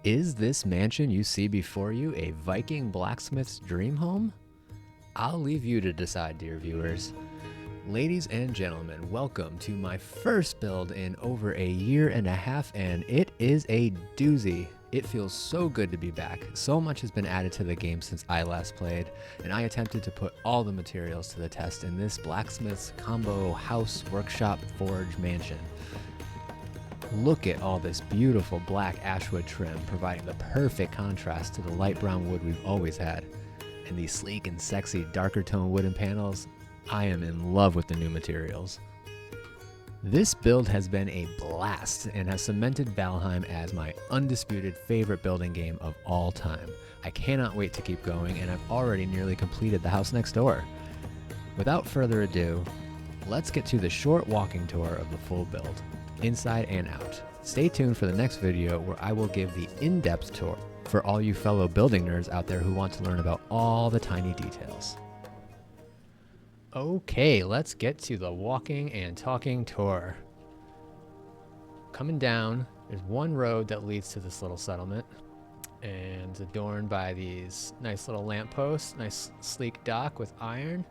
Is this mansion you see before you a Viking blacksmith's dream home? I'll leave you to decide, dear viewers. Ladies and gentlemen, welcome to my first build in over a year and a half, and it is a doozy. It feels so good to be back. So much has been added to the game since I last played, and I attempted to put all the materials to the test in this blacksmith's combo house, workshop, forge mansion. Look at all this beautiful black ashwood trim, providing the perfect contrast to the light brown wood we've always had. And these sleek and sexy darker tone wooden panels, I am in love with the new materials. This build has been a blast and has cemented Valheim as my undisputed favorite building game of all time. I cannot wait to keep going, and I've already nearly completed the house next door. Without further ado, let's get to the short walking tour of the full build, inside and out. Stay tuned for the next video where I will give the in-depth tour for all you fellow building nerds out there who want to learn about all the tiny details. Okay, let's get to the walking and talking tour. Coming down, there's one road that leads to this little settlement, and it's adorned by these nice little lampposts, nice sleek dock with iron,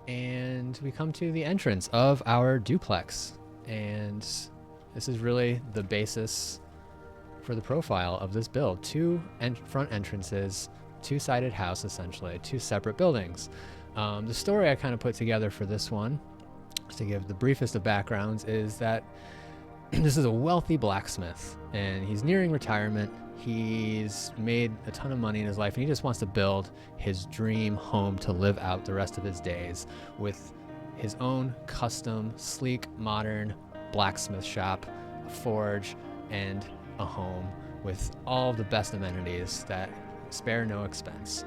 and we come to the entrance of our duplex. And this is really the basis for the profile of this build. Two front entrances, two-sided house essentially, two separate buildings. The story I kind of put together for this one, to give the briefest of backgrounds, is that this is a wealthy blacksmith and he's nearing retirement. He's made a ton of money in his life and he just wants to build his dream home to live out the rest of his days with his own custom, sleek, modern blacksmith shop, a forge, and a home with all the best amenities that spare no expense.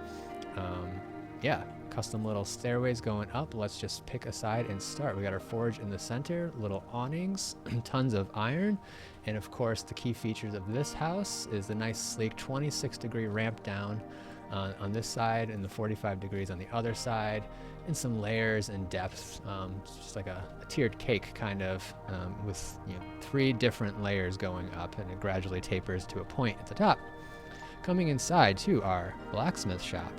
Yeah, custom little stairways going up. Let's just pick a side and start. We got our forge in the center, little awnings, tons of iron, and of course the key features of this house is the nice sleek 26-degree ramp down on this side and the 45 degrees on the other side, and some layers and depth, just like a tiered cake kind of, with 3 different layers going up, and it gradually tapers to a point at the top. Coming inside to our blacksmith shop,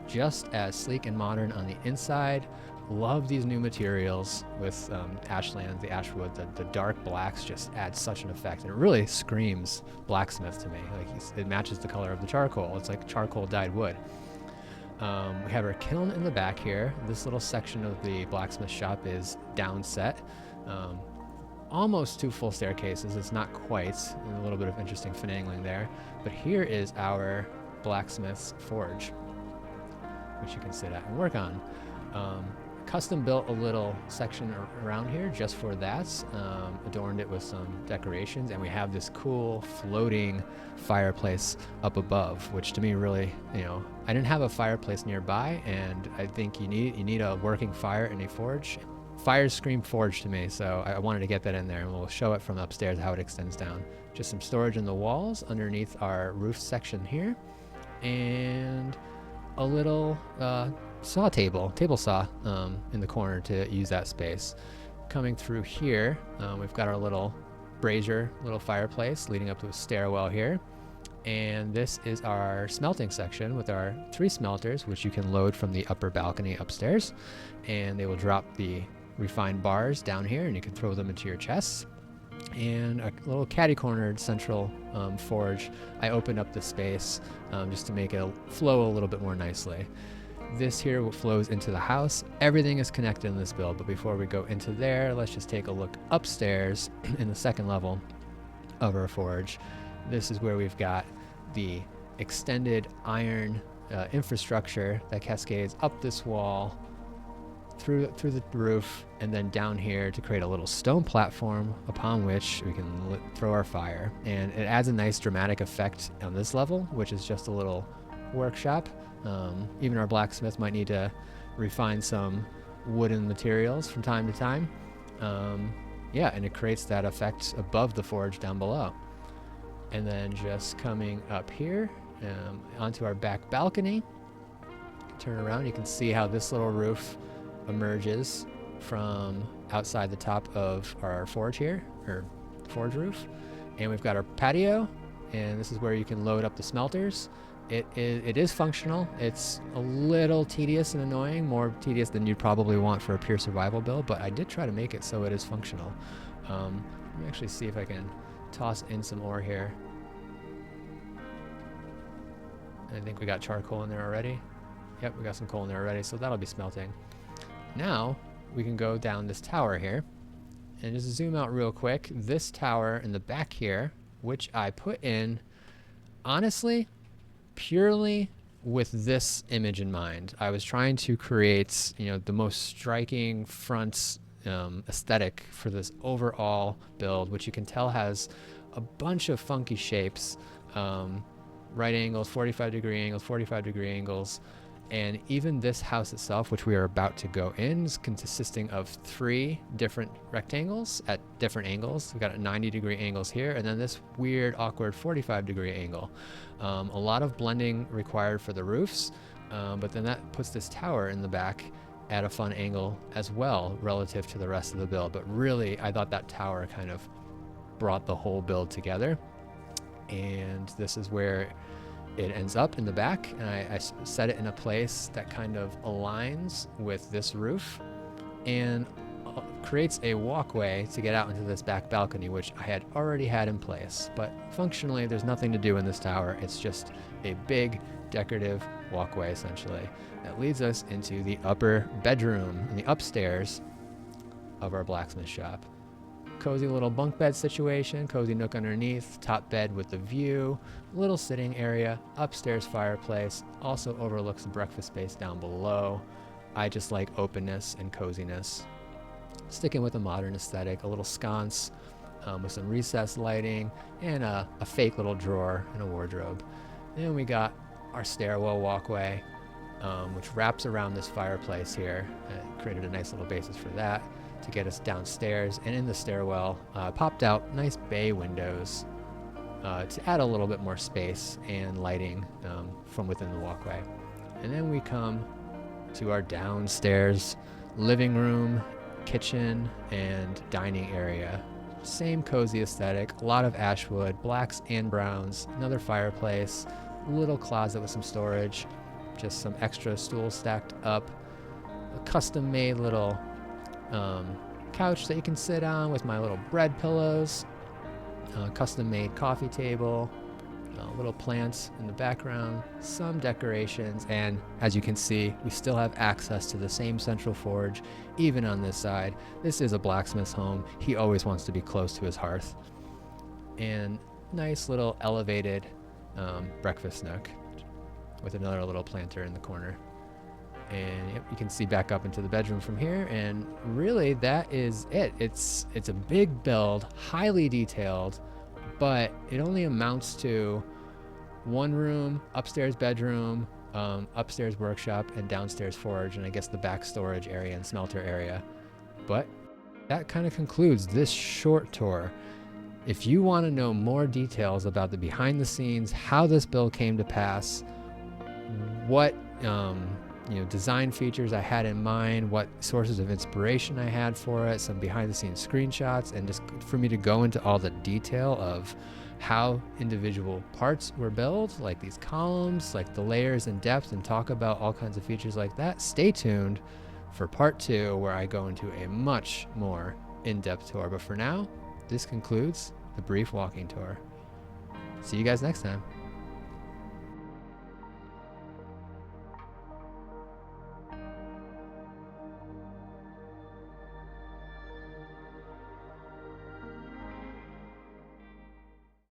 just as sleek and modern on the inside. Love these new materials with ashlands, the ashwood, the dark blacks just add such an effect, and it really screams blacksmith to me. Like it matches the color of the charcoal. It's like charcoal dyed wood. We have our kiln in the back here. This little section of the blacksmith shop is downset. Almost 2 full staircases. It's not quite. A little bit of interesting finagling there. But here is our blacksmith's forge, which you can sit at and work on. Custom built a little section around here just for that, adorned it with some decorations, and we have this cool floating fireplace up above, which to me really, I didn't have a fireplace nearby, and I think you need a working fire in a forge. Fires scream forge to me, so I wanted to get that in there, and we'll show it from upstairs how it extends down. Just some storage in the walls underneath our roof section here, and a little table saw in the corner to use that space. Coming through here, we've got our little brazier, little fireplace leading up to a stairwell here. And this is our smelting section with our 3 smelters, which you can load from the upper balcony upstairs. And they will drop the refined bars down here, and you can throw them into your chests. And a little catty-cornered central forge. I opened up the space just to make it flow a little bit more nicely. This here flows into the house. Everything is connected in this build, but before we go into there, let's just take a look upstairs in the second level of our forge. This is where we've got the extended iron infrastructure that cascades up this wall, through the roof, and then down here to create a little stone platform upon which we can throw our fire. And it adds a nice dramatic effect on this level, which is just a little workshop. Even our blacksmith might need to refine some wooden materials from time to time. Yeah, and it creates that effect above the forge down below. And then just coming up here onto our back balcony, turn around, you can see how this little roof emerges from outside the top of our forge here, or forge roof. And we've got our patio and this is where you can load up the smelters. It is functional. It's a little tedious and annoying, more tedious than you'd probably want for a pure survival build, but I did try to make it so it is functional. Let me actually see if I can toss in some ore here. I think we got charcoal in there already. Yep, we got some coal in there already, so that'll be smelting. Now we can go down this tower here and just zoom out real quick. This tower in the back here, which I put in, honestly, purely with this image in mind. I was trying to create, the most striking front aesthetic for this overall build, which you can tell has a bunch of funky shapes, right angles, 45-degree angles, 45-degree angles. And even this house itself, which we are about to go in, is consisting of 3 different rectangles at different angles. We've got 90-degree angles here, and then this weird, awkward 45-degree angle. A lot of blending required for the roofs, but then that puts this tower in the back at a fun angle as well relative to the rest of the build. But really, I thought that tower kind of brought the whole build together. And this is where it ends up in the back, and I set it in a place that kind of aligns with this roof and creates a walkway to get out into this back balcony, which I had already had in place. But functionally, there's nothing to do in this tower. It's just a big decorative walkway, essentially, that leads us into the upper bedroom in the upstairs of our blacksmith shop. Cozy little bunk bed situation, cozy nook underneath, top bed with the view, little sitting area, upstairs fireplace, also overlooks the breakfast space down below. I just like openness and coziness. Sticking with a modern aesthetic, a little sconce with some recessed lighting and a fake little drawer and a wardrobe. Then we got our stairwell walkway, which wraps around this fireplace here. Created a nice little basis for that to get us downstairs. And in the stairwell, popped out nice bay windows to add a little bit more space and lighting from within the walkway. And then we come to our downstairs living room, kitchen, and dining area. Same cozy aesthetic, a lot of ash wood, blacks and browns, another fireplace, little closet with some storage, just some extra stools stacked up, a custom-made little couch that you can sit on with my little bread pillows, custom-made coffee table, little plants in the background, some decorations, and as you can see, we still have access to the same central forge even on this side. This is a blacksmith's home. He always wants to be close to his hearth. And nice little elevated breakfast nook with another little planter in the corner. And yep, you can see back up into the bedroom from here, and really that is it. It's a big build, highly detailed, but it only amounts to one room, upstairs bedroom, upstairs workshop, and downstairs forge, and I guess the back storage area and smelter area. But that kind of concludes this short tour. If you want to know more details about the behind the scenes, how this build came to pass, what design features I had in mind, what sources of inspiration I had for it, some behind the scenes screenshots, and just for me to go into all the detail of how individual parts were built, like these columns, like the layers in depth, and talk about all kinds of features like that, stay tuned for part 2, where I go into a much more in-depth tour. But for now, this concludes the brief walking tour. See you guys next time.